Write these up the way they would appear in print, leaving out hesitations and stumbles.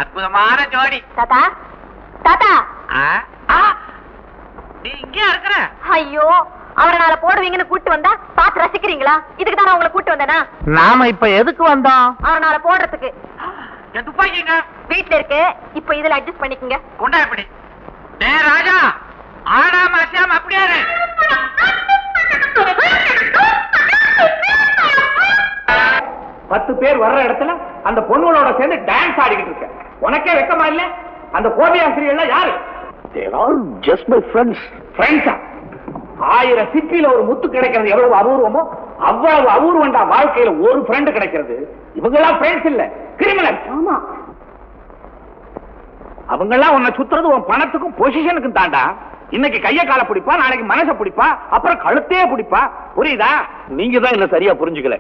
அற்புதமான ஜோடி. தாத்தா தாத்தா நீ இங்கே இருக்கிற? ஐயோ, அவரை நாளை போடுவீங்கன்னு கூட்டு வந்தா பாத்து ரசிக்கிறீங்களா? இதுக்கு தான் உங்களை கூட்டு வந்தேனா? நாம இப்ப எதுக்கு வந்தோம்? அவரை நாளை போடுறதுக்கு. என் துப்பாக்கிங்க வீட்டுல இருக்கு, இப்ப இதுல அட்ஜஸ்ட் பண்ணிக்கங்க. கொண்டா எப்படி? டே ராஜா, ஆடாம அசையாம அப்படியே 10 பேர் வர்ற இடத்துல அந்த பொண்ணுகளோட சேர்ந்து டான்ஸ் ஆடிக்கிட்டு இருக்க. உனக்கே வெக்கமா இல்ல? அந்த கோபி ஆசிரியர் யாரு? They are all just my friends. Friends? 1000 சிட்டில ஒரு முத்து கிடைக்கிறது எவ்வளவு அபூர்வமோ அவ்வளவு அபூர்வம்டா வாழ்க்கையில ஒரு ஃப்ரெண்ட் கிடைக்கிறது. இவங்க எல்லாம் ஃப்ரெண்ட்ஸ் இல்ல, கிரிமினல். ஆமா, அவங்க எல்லாம் உன்னை சுத்துறது உன் பணத்துக்கும் பொசிஷனுக்கும் தாண்டா. இன்னைக்கு கைய கால பிடிப்பா, நாளைக்கு மனச பிடிப்பா, அப்புறம் கழுத்தையே பிடிப்பா. புரியுதா? நீங்க தான் என்ன சரியா புரிஞ்சுக்கல.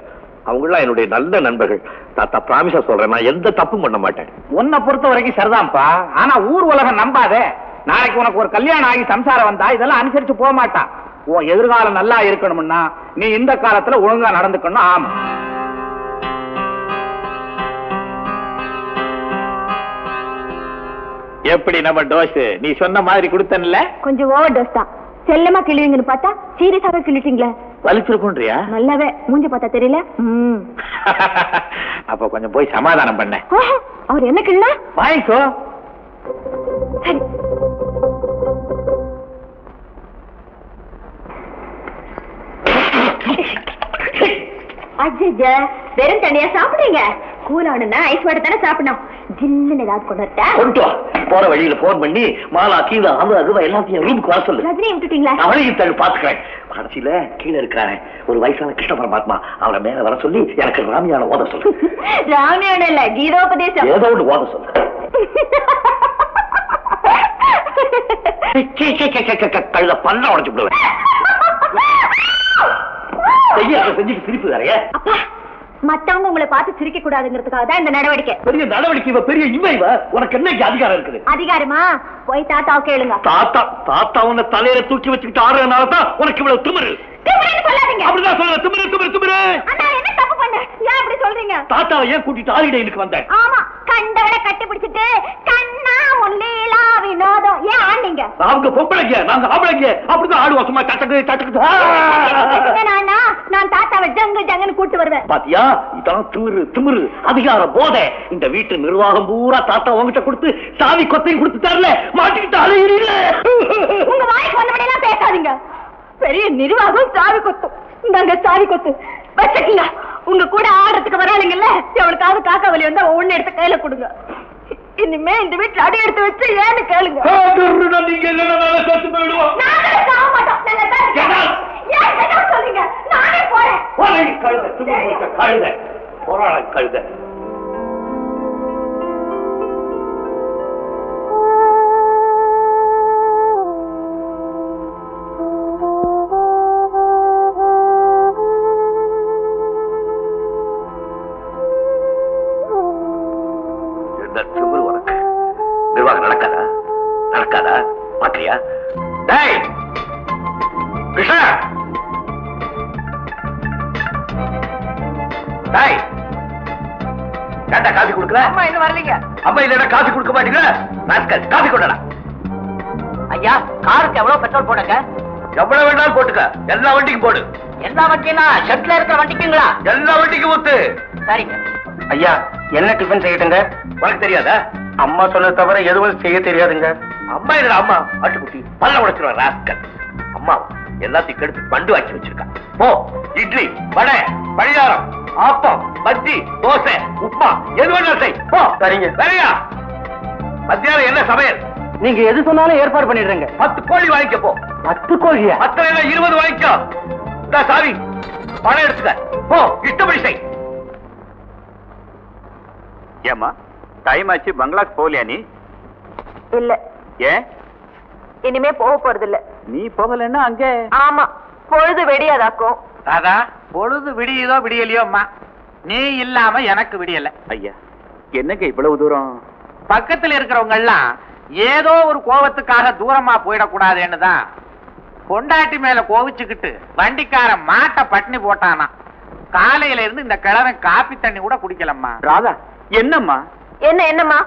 அவங்களாம் என்னுடைய நல்ல நண்பர்கள். தாத்தா பிராமிஸா சொல்றேன், நான் எந்த தப்பும் பண்ண மாட்டேன். உன்னை பொறுத்த வரைக்கும் சரிதான்ப்பா. ஆனா ஊர் உலகம் நம்பாதே. நாளைக்கு உனக்கு ஒரு கல்யாணம் ஆகி சம்சாரம் வந்தா இதெல்லாம் அனுசரிச்சு போக மாட்டான். உன் எதிர்காலம் நல்லா இருக்கணும்னா நீ இந்த காலத்துல ஒழுங்கா நடந்துக்கணும். ஆமா, எப்படி நம்ம டோஸ் நீ சொன்ன மாதிரி கொடுத்தன்ல? கொஞ்சம் ஓவர் டோஸ் தான். செல்லமா கிள்ளுவீங்கன்னு பார்த்தா சீரியஸாவே கிள்ளிட்டீங்களே. வலிச்சிருக்குன்றியா? நல்லாவே மூஞ்ச பார்த்தா தெரியல. அப்ப கொஞ்சம் போய் சமாதானம் பண்ண. அவர் என்ன கிள்ள வாய்க்கோ. சரி, அஜ்ஜா வெறும் தண்ணியா சாப்பிடுங்க. கூலானுன்னா ஐஸ் வாட்டர் தானே சாப்பிடணும். ஜில்லுன்னு ஏதாவது கொண்டு வா. போற வழியில போன் பண்ணி மாலா கீழே அகுவா எல்லாத்தையும் ரூமுக்கு வர சொல்லு. ரஜினி விட்டுட்டீங்களா? அவளையும் தள்ளி பாத்துக்கிறேன். கடைசியில கீழே இருக்கிறானே ஒரு வயசான கிருஷ்ண பரமாத்மா, அவனை மேல வர சொல்லி எனக்கு ராமியான ஓத சொல்லு. ராமியான இல்ல, கீதோபதேசம் ஏதோ ஒன்று ஓத சொல்லு. கழுத பண்ண உடச்சு விடுவேன். செஞ்சுட்டு சிரிப்பு வேறைய. மத்தவங்க உங்களை பார்த்து சிரிக்க கூடாதுங்கிறதுக்காக தான் இந்த நடவடிக்கை. பெரிய நடவடிக்கை, பெரிய இவ. உனக்கு என்ன அதிகாரம் இருக்குது? அதிகாரமா? போய் தாத்தாவை கேளுங்க. தாத்தா உன்னை தலையில தூக்கி வச்சுக்கிட்டு ஆடுறதுனாலதான் உனக்கு இவ்வளவு திமிரு. சொல்லாதீங்க. அப்படிதான் சொல்ல. திமிரு திமிரு திமிரு. என்ன தப்பு பண்ண? ஏன் அப்படி சொல்றீங்க? தாத்தாவை ஏன் கூட்டிட்டு ஆடிடைக்கு வந்தேன்? ஆமா, கண்டவளை கட்டி பிடிச்சிட்டு கண்ணா முல்லீலா வினோதம் ஏன் ஆண்டீங்க? அவங்க பொம்பளைங்க, நாங்க ஆம்பளைங்க. அப்படிதான் ஆடுவோம். சும்மா தட்டக்கு தட்டக்கு. நான் தாத்தாவை ஜங்கு ஜங்குன்னு கூட்டு வருவேன். பாத்தியா, இதான் திமிரு திமிரு, அதிகார போதை. இந்த வீட்டு நிர்வாகம் பூரா தாத்தா உங்ககிட்ட கொடுத்து சாவி கொத்தையும் கொடுத்து தரல, மாட்டிக்கிட்டு அலையிறீல. உங்க வாய்க்கு வந்தபடி எல்லாம் பேசாதீங்க. பெரிய நிர்வாகம் சாவி கொத்தும். இந்தாங்க சாவி கொத்து வச்சுக்கீங்க. உங்க கூட ஆடுறதுக்கு வராளுங்கல்ல, எவனுக்காவது காக்கா வலி வந்தா ஒண்ணு எடுத்து கையில கொடுங்க. இனிமே இந்த வீட்டுல அடி எடுத்து வச்சு ஏன்னு கேளுங்க. நீங்க என்ன செத்து போயிடுவோம். சொல்லுங்க, நானே போறேன். கழுத போராட கழுத. நிர்வாகம் நடக்காதா? நடக்காதா? பாக்கலையா? டேய் கிருஷ்ணா, டேய் கேட்டா காஃபி கொடுக்கல? அம்மா இன்னும் வரலீங்க. அம்மா இல்லடா காஃபி கொடுக்க மாட்டீங்களா? ராஸ்கல், காஃபி கொண்டடா. ஐயா, காருக்கு எவ்வளவு பெட்ரோல் போடுங்க? எவ்வளவு வேணாலும் போட்டுக்க. எல்லா வண்டிக்கும் போடு. எல்லா வண்டினா ஷெட்ல இருக்கிற வண்டிக்குங்களா? எல்லா வண்டிக்கும் ஊத்து. சரிங்க. ஐயா, என்ன டிஃபன் செய்யட்டுங்க? உனக்கு தெரியாதா? அம்மா சொன்ன தவிர எதுவும் செய்ய தெரியாதுங்க. அம்மா இல்லடா, அம்மா ஆட்டுக்குட்டி பல்ல உடைச்சிருவா ராஸ்கல். அம்மா எல்லாத்தையும் கெடுத்து பண்டு வாக்கி வச்சிருக்கா. போ, இட்லி வடை பணியாரம் ஆப்பம் பஜ்ஜி தோசை உப்புமா எது வேணாலும் செய். போ. சரிங்க. சரியா? மத்தியானம் என்ன சமையல்? நீங்க எது சொன்னாலும் ஏற்பாடு பண்ணிடுறேங்க. 10 கோழி வாங்கிக்க. போ. 10 கோழியா? 10 இல்ல 20 வாங்கிக்கோ. இந்த சாவி பணம் எடுத்துக்க. போ, இஷ்டப்படி செய். ஏமா டைம் ஆச்சு, பங்களாக்கு போகலையா நீ? இல்ல. ஏன்? இனிமே போக போறது இல்ல. நீ போகலன்னா அங்கே? ஆமா, பொழுது வெடியாதாக்கும். ராதா, பொழுது விடியுதோ விடியலையோ அம்மா, நீ இல்லாம எனக்கு விடியல. ஐயா, என்னங்க இவ்வளவு தூரம்? பக்கத்துல இருக்கிறவங்க எல்லாம் ஏதோ ஒரு கோபத்துக்காக தூரமா போயிடக்கூடாதுன்னு தான் பொண்டாட்டி மேல கோவிச்சுக்கிட்டு வண்டிக்காரன் மாட்டை பட்டினி போட்டானா. காலையில இருந்து இந்த கிழவன் காப்பி தண்ணி கூட குடிக்கலம்மா. ராதா, என்னம்மா? என்னம்மா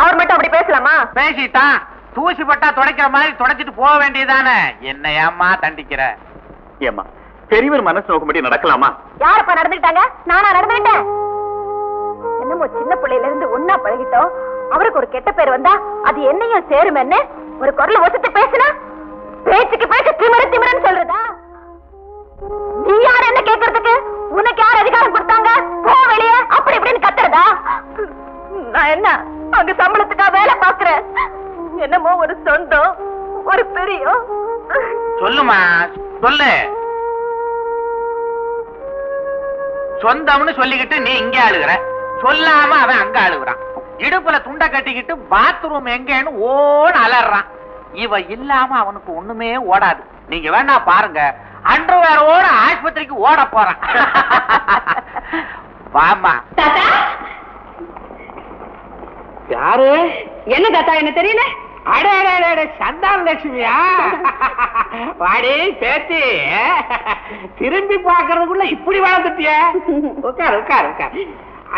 அவர் மட்டும் அப்படி பேசலாமா? பேசிட்டான். தூசி பட்டா துடைக்கிற மாதிரி துடைச்சிட்டு போக வேண்டியதானே. என்ன ஏம்மா தண்டிக்கிற? ஏம்மா பெரியவர் மனசு நோக்கும்படி நடக்கலாமா? யாரப்பா நடந்துட்டாங்க? நானா நடந்துட்டேன்? என்னமோ சின்ன பிள்ளையில இருந்து ஒன்னா பழகிட்டோம். அவருக்கு ஒரு கெட்ட பேர் வந்தா அது என்னையும் சேருமென்னு ஒரு குரல் ஒசத்து பேசுனா பேச்சுக்கு பேச்சு திமிரன்னு சொல்றதா? நீ யார் என்ன கேட்கறதுக்கு? உனக்கு யார் அதிகாரம் கொடுத்தாங்க? போ வெளியே அப்படி இப்படின்னு கத்துறதா? நான் என்ன அங்க சம்பளத்துக்கா வேலை பாக்குறேன்? என்னமோ ஒரு சொந்தம் ஒரு பெரிய சொல்லுமா சொல்லு. சொந்தம்னு சொல்லிக்கிட்டு நீ இங்க அழுகுற, சொல்லாம அவன் அங்க அழுகுறான். இடுப்புல துண்டை கட்டிக்கிட்டு பாத்ரூம் எங்கன்னு ஓட அலறான். இவ இல்லாம அவனுக்கு ஒண்ணுமே ஓடாது. நீங்க வேணா பாருங்க, அண்டர்வேரோட ஆஸ்பத்திரிக்கு ஓட போறான். வாமா. யாரு? என்ன தாத்தா என்ன தெரியல? அடே சந்தான லட்சுமியா? வாடி பேத்தி, திரும்பி பாக்குறதுக்குள்ள இப்படி வளர்ந்துட்டிய. உட்காரு உட்காரு உட்காரு.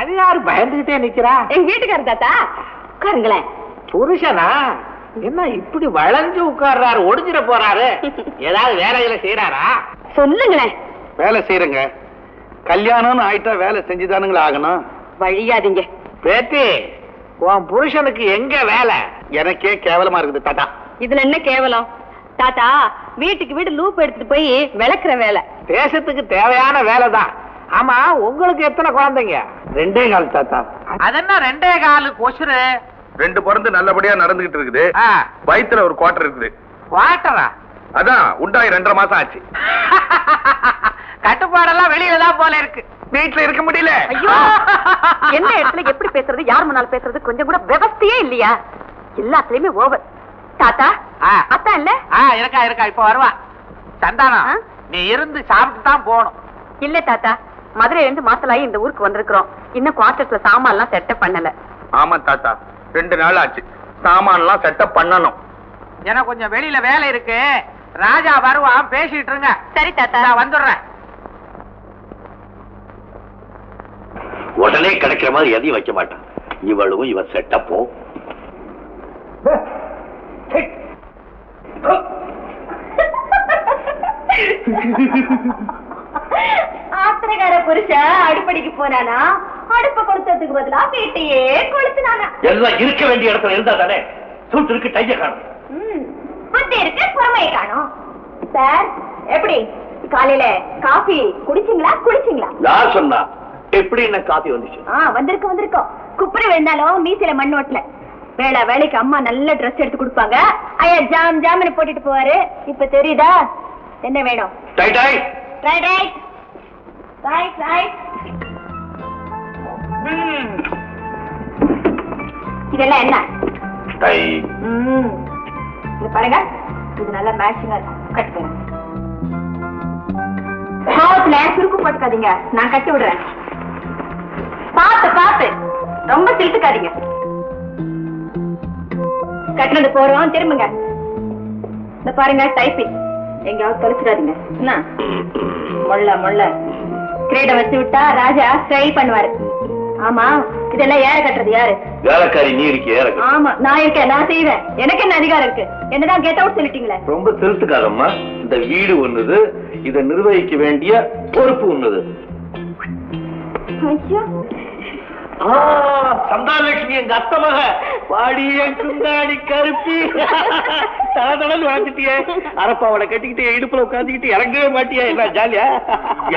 அது யாரு பயந்துகிட்டே நிக்கிறா? எங்க வீட்டுக்காரர் தாத்தா. உட்காருங்களேன். புருஷனா? என்ன இப்படி வளைஞ்சு உட்கார்றாரு? ஒடிஞ்சிட போறாரு? ஏதாவது வேலைகளை செய்யறாரா? சொல்லுங்களேன். வேலை செய்யறங்க. கல்யாணம்னு ஆயிட்டா வேலை செஞ்சுதானுங்களா ஆகணும். வழியாதீங்க பேத்தி. உன் புருஷனுக்கு எங்க வேலை? எனக்கே கேவலமா இருக்குது தாத்தா. இதுல என்ன கேவலம்? தாத்தா வீட்டுக்கு வீடு லூப் எடுத்துட்டு போய் விளக்குற வேலை. தேசத்துக்கு தேவையான வேலைதான். ஆமா, உங்களுக்கு எத்தனை குழந்தைங்க? 2.25 தாத்தா. அதென்ன 2.25 கொசுரு? 2 பிறந்து நல்லபடியா நடந்துகிட்டு இருக்குது. வயித்துல ஒரு குவார்டர் இருக்குது. குவார்டரா? அதான் உண்டாய் 2.5 மாசம் ஆச்சு. கட்டுப்பாடெல்லாம் வெளியில தான் போல இருக்கு. வீட்டுல இருக்க முடியல. ஐயோ, என்ன இடத்துல எப்படி பேசுறது, யார் முன்னால பேசுறது கொஞ்சம் கூட விவஸ்தையே இல்லையா? எல்லாத்துலயுமே ஓவர். தாத்தா அத்தா இல்ல? இருக்கா இருக்கா, இப்ப வருவா. சந்தானம், நீ இருந்து சாப்பிட்டு தான் போகணும். இல்ல தாத்தா, மதுரையில இருந்து மாத்தலாயி இந்த ஊருக்கு வந்திருக்கிறோம். இன்னும் குவார்டர்ஸ்ல சாமான் எல்லாம் செட்டப் பண்ணல. ஆமா தாத்தா, 2 நாள் ஆச்சு. சாமான் எல்லாம் செட்டப் பண்ணணும். எனக்கு கொஞ்சம் வெளியில வேலை இருக்கு. ராஜா வருவான், பேசிட்டு இருங்க. சரி தாத்தா, நான் வந்துடுறேன். உடனே கிடைக்கிற மாதிரி எதையும் வைக்க மாட்டான். இவளும் இவ செட்டப்பும். ஆத்திரக்கார புருஷன் அடுப்படிக்கு போனானா அடுப்ப கொடுத்ததுக்கு பதிலா வீட்டையே கொளுத்துனானா? எல்லாம் இருக்க வேண்டிய இடத்துல இருந்தா தானே. சூட்டு இருக்கு, டைய காணும். புத்தி இருக்கு, பொறுமையை காணும். சார் எப்படி காலையில காஃபி குடிச்சீங்களா? குடிச்சீங்களா? யார் சொன்னா? எப்படி என்ன காபி வந்துச்சு? வந்திருக்கோம். குப்புற வேண்டாலும் மீசில மண் ஓட்டல. வேலைக்கு அம்மா நல்ல ட்ரெஸ் எடுத்து கொடுப்பாங்க. ஐயா ஜாம்னு போட்டுட்டு போவாரு. இப்ப தெரியுதா என்ன வேணும்? இதெல்லாம் என்ன? இது பாருங்க, இது நல்ல மேட்சிங்கா இருக்கும். கட்டுங்க. சுருக்கு போட்டுக்காதீங்க, நான் கட்டி விடுறேன். பாத்து ரொம்ப சிரிச்சுக்காதீங்க. கட்டினது போறோம், திரும்புங்க. இந்த பாருங்க டைப்பிங், எங்கயாவது தொலைச்சிடாதீங்க. என்ன மொள்ள கிரீட வச்சு விட்டா ராஜா ஸ்டைல் பண்ணுவாரு. ஆமா, இதெல்லாம் ஏற கட்டுறது யாரு? வேலைக்காரி நீ இருக்கிய. ஆமா, நான் இருக்கேன், நான் செய்வேன். எனக்கு என்ன அதிகாரம் இருக்கு? என்னதான் கெட் அவுட் சொல்லிட்டீங்களே. ரொம்ப திருத்துக்காதம்மா. இந்த வீடு ஒண்ணுது, இதை நிர்வகிக்க வேண்டிய பொறுப்பு ஒண்ணுது. சந்தானலட்சுமி எங்க அத்தை மக. வாடிய குந்தாடி கருப்பி தடல் வாழ்ந்துட்டிய. அரப்பாவோட கட்டிக்கிட்டு இடுப்புல உட்காந்துக்கிட்டு இறங்கவே மாட்டியா? என்ன ஜாலியா?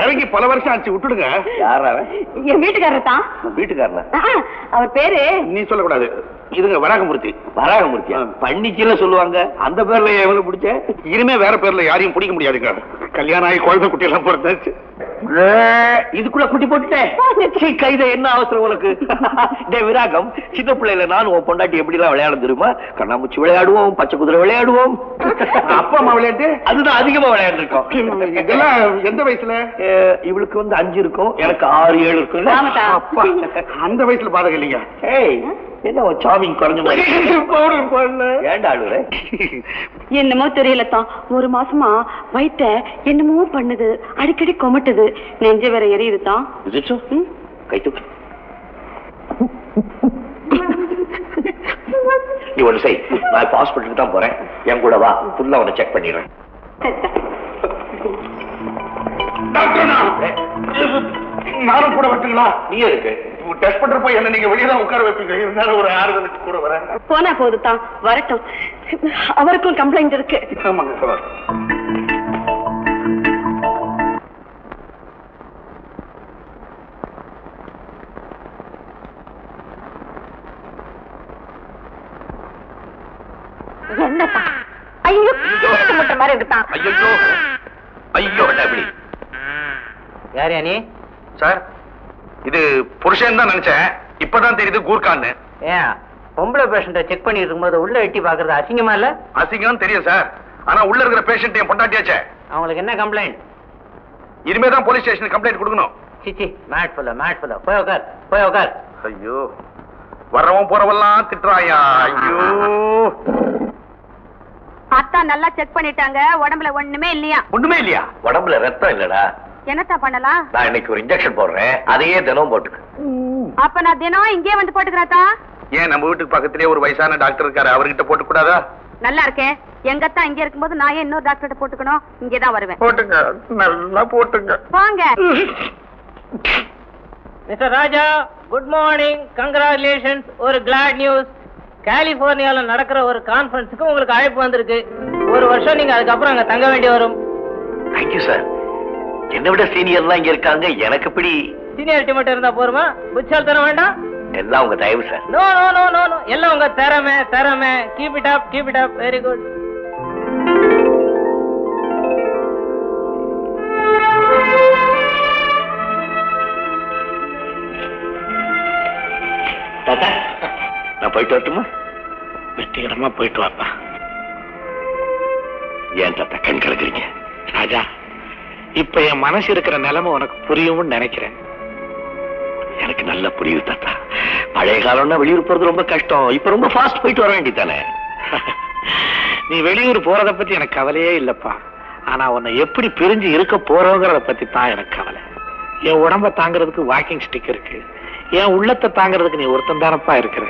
இறங்கி பல வருஷம் ஆச்சு, விட்டுடுங்க. யாரா? என் வீட்டுக்காரர் தான். வீட்டுக்காரனா? அவர் பேரு நீ சொல்லக்கூடாது. இதுங்க வராகமூர்த்தி. வராகமூர்த்தியா? பண்ணிக்கல சொல்லுவாங்க. அந்த பேர்ல எவ்வளவு பிடிச்ச? இனிமே வேற பேர்ல யாரையும் பிடிக்க முடியாதுங்க. கல்யாணம் ஆகி குழந்தை குட்டி எல்லாம் பிறந்தாச்சு. இதுக்குள்ள குட்டி போட்டுட்டேன். கைத என்ன அவசரம் உனக்கு? விராகம், சின்ன பிள்ளைல நானும் உன் பொண்டாட்டி எப்படி எல்லாம் விளையாட தெரியுமா? கண்ணாமூச்சி விளையாடுவோம், பச்சை குதிரை விளையாடுவோம். அப்பா அம்மா விளையாட்டு அதுதான் அதிகமா விளையாண்டு இருக்கோம். இதெல்லாம் எந்த வயசுல? இவளுக்கு 5 இருக்கும், எனக்கு 6, 7 இருக்கும். அப்பா, அந்த வயசுல பாருங்க இல்லைங்க. என்ன சாமிங் குறைஞ்ச மாதிரி ஏண்டா அழுகுற? என்னமோ தெரியலத்தான், ஒரு மாசமா வயிற்ற என்னமோ பண்ணுது, அடிக்கடி கொமட்டுது, நெஞ்ச வேற எரியுதுதான். கை தூக்கு. நீ ஒண்ணு செய், நான் இப்ப ஹாஸ்பிட்டலுக்கு தான் போறேன். என் கூட வா, ஃபுல்லா உன்னை செக் பண்ணிடுறேன். நானும் கூட வரட்டுங்களா? நீ இருக்கு டெஸ்ட் பண்றப்ப என்ன நீங்க வெளியே தான் உட்கார வைப்பீங்க. இருந்தாலும் ஒரு ஆறுதலுக்கு கூட வரேன். போனா போதுதான், வரட்டும். அவருக்கும் கம்ப்ளைண்ட் இருக்கு. ஆமாங்க சார். என்னப்பா? ஐயோ, முட்டை மாதிரி இருக்குதான். ஐயோ ஐயோ டபிளி. யார் நீ? சார், இது புருஷன் தான் நினைச்சேன். இப்பதான் தெரியுது கூர்கான்னு. ஏன் பொம்பளை பேஷண்ட்டை செக் பண்ணிட்டு இருக்கும்போது உள்ள எட்டி பாக்குறது அசிங்கமா இல்ல? அசிங்கம் தெரியும் சார். ஆனா உள்ள இருக்கிற பேஷண்ட் என் பொண்டாட்டியாச்சே. அவங்களுக்கு என்ன கம்ப்ளைண்ட்? இனிமே தான் போலீஸ் ஸ்டேஷனுக்கு கம்ப்ளைண்ட் கொடுக்கணும். சிச்சி, மேட் ஃபுல்லா போய் உட்கார், போய் உட்கார். ஐயோ, வரவன் போறவெல்லாம் திட்டுறாயா. ஐயோ, அத்தா நல்லா செக் பண்ணிட்டாங்க. உடம்புல ஒண்ணுமே இல்லையா? ஒண்ணுமே இல்லையா? உடம்புல ரத்தம் இல்லடா. என்னத்தா பண்ணலாம்? நான் இன்னைக்கு ஒரு இன்ஜெக்ஷன் போடுறேன், அதையே தினம் போட்டுக்க. அப்ப நான் தினம் இங்கே வந்து போட்டுக்கிறேன்தா. ஏன் நம்ம வீட்டுக்கு பக்கத்திலேயே ஒரு வயசான டாக்டர் இருக்காரு, அவர்கிட்ட போட்டு கூடாதா? நல்லா இருக்கேன். எங்கத்தான் இங்க இருக்கும்போது நான் ஏன் இன்னொரு டாக்டர்கிட்ட போட்டுக்கணும்? இங்கேதான் வருவேன். போட்டுங்க, நல்லா போட்டுங்க. வாங்க. மிஸ்டர் ராஜா, குட் மார்னிங். கங்க்ராச்சுலேஷன்ஸ். ஒரு கிளாட் நியூஸ். கலிபோர்னியால நடக்கிற ஒரு கான்ஃபரன்ஸுக்கு உங்களுக்கு அழைப்பு வந்திருக்கு. ஒரு வருஷம் நீங்க அதுக்கப்புறம் அங்க தங்க வேண்டி வரும். Thank you sir. என்னை விட சீனியர்லாம் இங்க இருக்காங்க. எனக்கு இப்படி சீனியாரிட்டி மட்டும் இருந்தா போருமா? புச்சால் தர வேண்டாம். எல்லாம் உங்க தயவு sir. No no no no no, எல்லாம் உங்க திறமை. Keep it up. Very good. தாத்தா, நான் போயிட்டு வரட்டுமா? வெற்றிகரமா போயிட்டு வாப்பா. ஏன் தாத்தா கண் கலக்குறீங்க? ராஜா, இப்ப என் மனசு இருக்கிற நிலைமை உனக்கு புரியும்னு நினைக்கிறேன். எனக்கு நல்லா புரியுது தாத்தா. பழைய காலம்னா வெளியூர் போறது ரொம்ப கஷ்டம். இப்ப ரொம்ப ஃபாஸ்ட் போயிட்டு வர வேண்டியதானே. நீ வெளியூர் போறத பத்தி எனக்கு கவலையே இல்லப்பா. ஆனா உன்னை எப்படி பிரிஞ்சு இருக்க போறோங்கிறத பத்தி தான் எனக்கு கவலை. என் உடம்ப தாங்கிறதுக்கு வாக்கிங் ஸ்டிக் இருக்கு. என் உள்ளத்தை தாங்கிறதுக்கு நீ ஒருத்தன் தானப்பா இருக்கிற.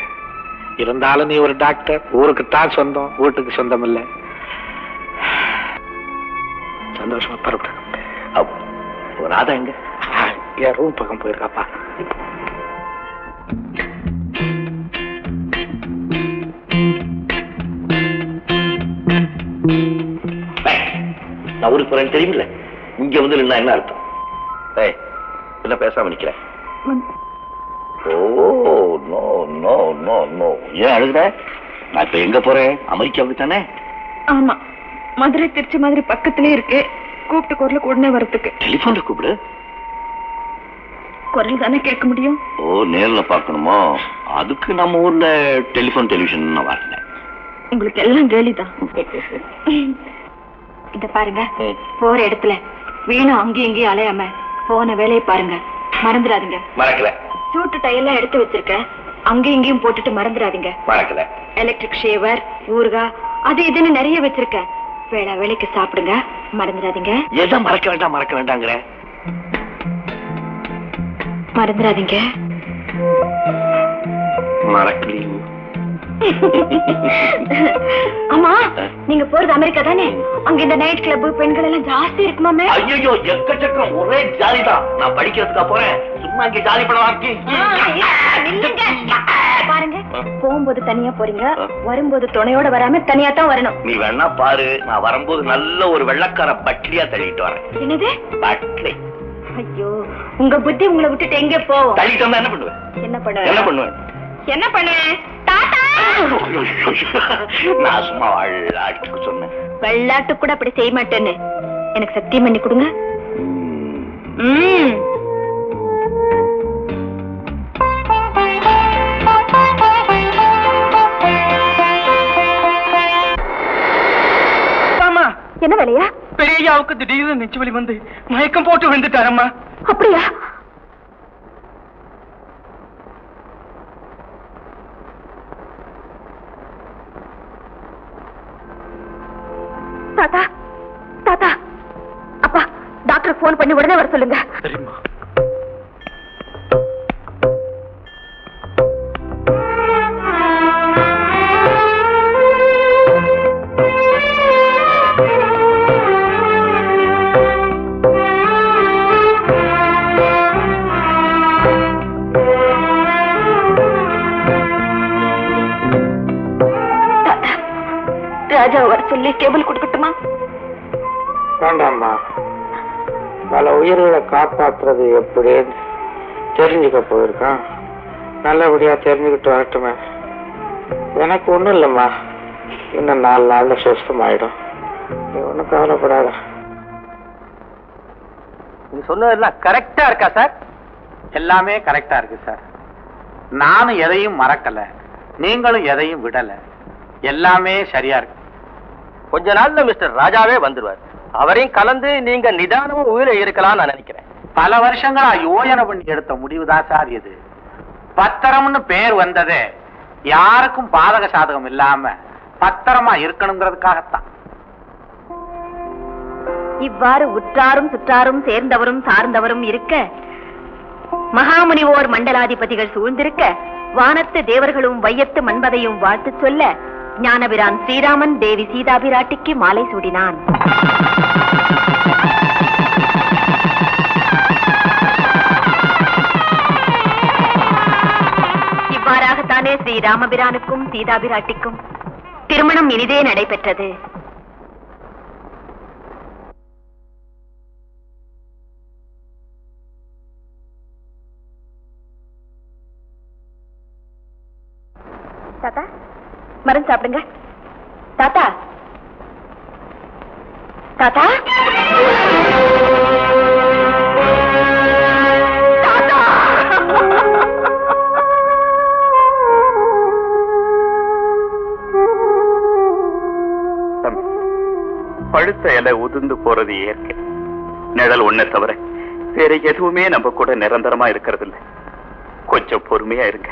இருந்தாலும் நீ ஒரு டாக்டர். ஊருக்கு தான் சொந்தம், வீட்டுக்கு சொந்தம் இல்ல. சந்தோஷமா பரப்பிட்டு ராதா எங்க? என் ரூம் பக்கம் போயிருக்காப்பா. நான் ஊருக்கு போறேன்னு தெரியுமில்ல. இங்க வந்து நின்னா என்ன அர்த்தம்? என்ன பேசாம நிக்கிறேன்? Oh no no no no. ஏன் அழுகுற? நான் இப்ப எங்க போறேன்? அமெரிக்காவுக்கு தானே? ஆமா, மதுரை திருச்சி மாதிரி பக்கத்திலே இருக்கு. கூப்பிட்டு குரலுக்கு உடனே வரத்துக்கு. டெலிபோன்ல கூப்பிடு. குரல் தானே கேட்க முடியும். ஓ, நேர்ல பார்க்கணுமோ? அதுக்கு நம்ம ஊர்ல டெலிபோன் டெலிவிஷன் வரல. உங்களுக்கு எல்லாம் கேலிதான். இத பாருங்க, போற இடத்துல வீணும் அங்கேயும் இங்கேயும் அலையாம போன வேலையை பாருங்க. மறந்துடாதீங்க. மறக்கல. சூட்டு டையெல்லாம் எடுத்து வச்சிருக்கேன். அங்கேயும் இங்கேயும் போட்டுட்டு மறந்துடாதீங்க. மறக்கல. எலக்ட்ரிக் ஷேவர், ஊறுகாய், அது இதுன்னு நிறைய வச்சிருக்கேன். வேலைக்கு சாப்பிடுங்க, மறந்துடாதீங்க. எதை மறக்க வேண்டாங்கிற? மறந்துடாதீங்க. மறக்கலீங்க. ஆமா, நீங்க போறது அமெரிக்கா தானே? அங்க இந்த நைட் கிளப் பெண்கள் எல்லாம் ஜாஸ்தி இருக்குமாமே. ஐயோ, எக்கச்சக்கம், ஒரே ஜாலி தான். நான் படிக்கிறதுக்கா போறேன், சும்மா இங்க ஜாலி பண்ண பாருங்க. போகும்போது தனியா போறீங்க, வரும்போது துணையோட வராம தனியா தான் வரணும். நீ வேணா பாரு, நான் வரும்போது நல்ல ஒரு வெள்ளக்கார பட்லியா தள்ளிட்டு வரேன். என்னது பட்லி? ஐயோ, உங்க புத்தி உங்களை விட்டுட்டு எங்க போவோம்? தள்ளிட்டு வந்தா என்ன பண்ணுவேன்? என்ன பண்ணுவேன்? தாத்தா, நான் சும்மா விளையாட்டுக்கு சொன்னேன். வெள்ளாட்டு கூட அப்படி செய்ய மாட்டேன்னு எனக்கு சத்தியம் பண்ணி கொடுங்க. என்ன வேலையா? பெரியயாவுக்கு திடீர்னு நெஞ்சு வலி வந்து மயக்கம் போட்டு விழுந்துட்டாரம்மா. அப்படியா? தாத்தா, தாத்தா, அப்பா, டாக்டர் போன் பண்ணி உடனே வர சொல்லுங்க. ராஜா வர சொல்லி கேபிள் கொடுக்கட்டுமா? வேண்டாம்மா, பல உயிர்களை காப்பாற்றுறது எப்படின்னு தெரிஞ்சுக்க போயிருக்கான். நல்லபடியா தெரிஞ்சுக்கிட்டு வரட்டுமே. எனக்கு ஒண்ணும் இல்லம்மா, இன்னும் 4 நாள்ல சுத்தமாயிடும். நீ ஒன்றும் கவலைப்படாத. நீ சொன்னதெல்லாம் கரெக்டா இருக்கா சார்? எல்லாமே கரெக்டா இருக்கு சார். நானும் எதையும் மறக்கல, நீங்களும் எதையும் விடல. எல்லாமே சரியா இருக்கு. கொஞ்ச நாள்ல மிஸ்டர் ராஜாவே வந்துருவார். அவரையும் கலந்து நீங்க நிதானமும் உயிரை இருக்கலாம் நான் நினைக்கிறேன். பல வருஷங்களா யோசனை பண்ணி எடுத்த முடிவுதான் சார் இது. பத்திரம்னு பேர் வந்ததே யாருக்கும் பாதக சாதகம் இல்லாம பத்திரமா இருக்கணுங்கிறதுக்காகத்தான். இவ்வாறு உற்றாரும் சுற்றாரும் சேர்ந்தவரும் சார்ந்தவரும் இருக்க, மகாமுனிவோர் மண்டலாதிபதிகள் சூழ்ந்திருக்க, வானத்து தேவர்களும் வையத்து மண்பதையும் வாழ்த்து சொல்ல, ஞானபிரான் ஸ்ரீராமன் தேவி சீதாபிராட்டிக்கு மாலை சூடினான். இவ்வாறாகத்தானே ஸ்ரீராமபிரானுக்கும் சீதாபிராட்டிக்கும் திருமணம் இனிதே நடைபெற்றது. தாத்தா, மருந்து சாப்பிடுங்க. தாத்தா, தாத்தா, தாத்தா. பழுத்த இலை உதிர்ந்து போறது இயற்கை. நிழல் ஒண்ணு தவிர வேற எதுவுமே நம்ம கூட நிரந்தரமா இருக்கிறது இல்லை. கொஞ்சம் பொறுமையா இருங்க.